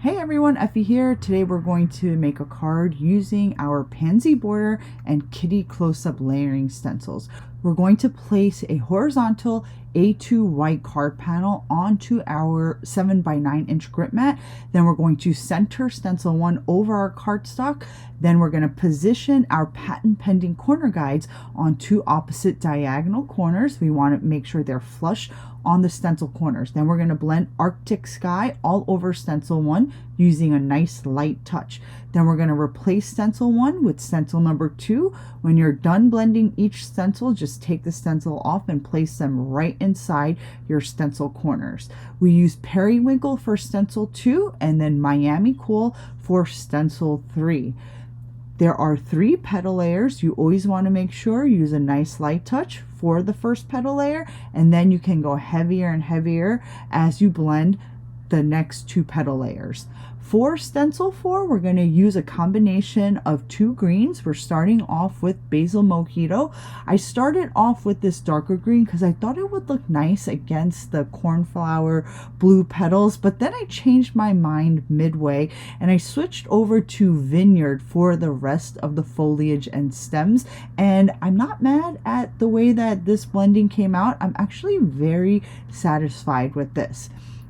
Hey everyone, Effie here. Today we're going to make a card using our Pansy border and kitty close-up layering stencils. We're going to place a horizontal A2 white card panel onto our 7x9" grit mat. Then we're going to center stencil 1 over our cardstock. Then we're going to position our patent pending corner guides on 2 opposite diagonal corners. We want to make sure they're flush on the stencil corners. Then we're going to blend Arctic Sky all over stencil 1 using a nice light touch. Then we're going to replace stencil 1 with stencil number 2. When you're done blending each stencil, just take the stencil off and place them right inside your stencil corners. We use Periwinkle for stencil 2 and then Miami Cool for stencil 3. There are 3 petal layers. You always want to make sure you use a nice light touch for the first petal layer, and then you can go heavier and heavier as you blend the next 2 petal layers. For stencil 4, we're going to use a combination of 2 greens. We're starting off with Basil Mojito. I started off with this darker green because I thought it would look nice against the cornflower blue petals, but then I changed my mind midway and I switched over to Vineyard for the rest of the foliage and stems, and I'm not mad at the way that this blending came out. I'm actually very satisfied with this.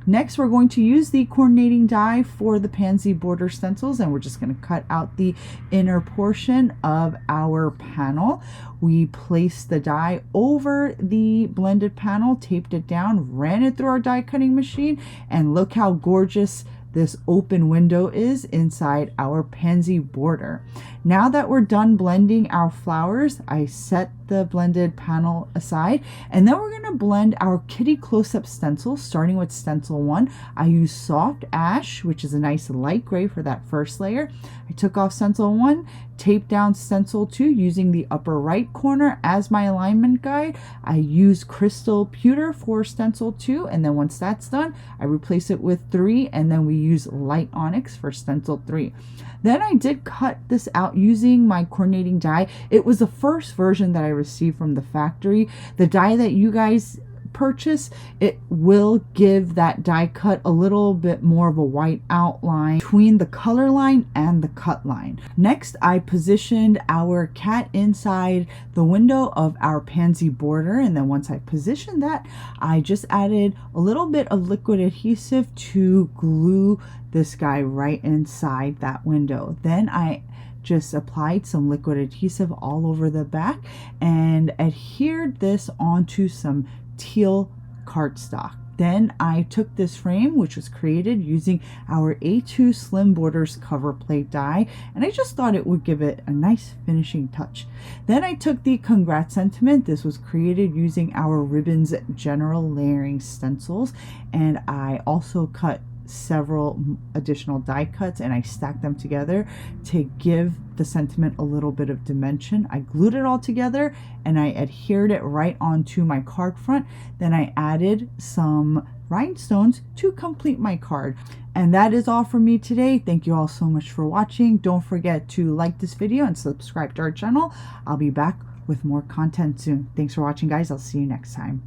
Next, we're going to use the coordinating die for the Pansy border stencils, and we're just going to cut out the inner portion of our panel. We placed the die over the blended panel, taped it down, ran it through our die cutting machine, and look how gorgeous this open window is inside our Pansy border. Now that we're done blending our flowers, I set the blended panel aside, and then we're going to blend our kitty close-up stencil, starting with stencil 1. I use soft ash, which is a nice light gray for that first layer. I took off stencil 1, taped down stencil 2 using the upper right corner as my alignment guide. I use crystal pewter for stencil 2, and then once that's done, I replace it with 3, and then we use light onyx for stencil 3. Then I did cut this out using my coordinating die. It was the first version that I received from the factory. The die that you guys purchase, it will give that die cut a little bit more of a white outline between the color line and the cut line. Next, I positioned our cat inside the window of our Pansy border, and then once I positioned that, I just added a little bit of liquid adhesive to glue this guy right inside that window. Then I just applied some liquid adhesive all over the back and adhered this onto some teal cardstock. Then I took this frame, which was created using our A2 Slim Borders cover plate die, and I just thought it would give it a nice finishing touch. Then I took the Congrats sentiment. This was created using our Ribbons General Layering stencils, and I also cut several additional die cuts and I stacked them together to give the sentiment a little bit of dimension. I glued it all together and I adhered it right onto my card front. Then I added some rhinestones to complete my card. And that is all from me today. Thank you all so much for watching. Don't forget to like this video and subscribe to our channel. I'll be back with more content soon. Thanks for watching, guys. I'll see you next time.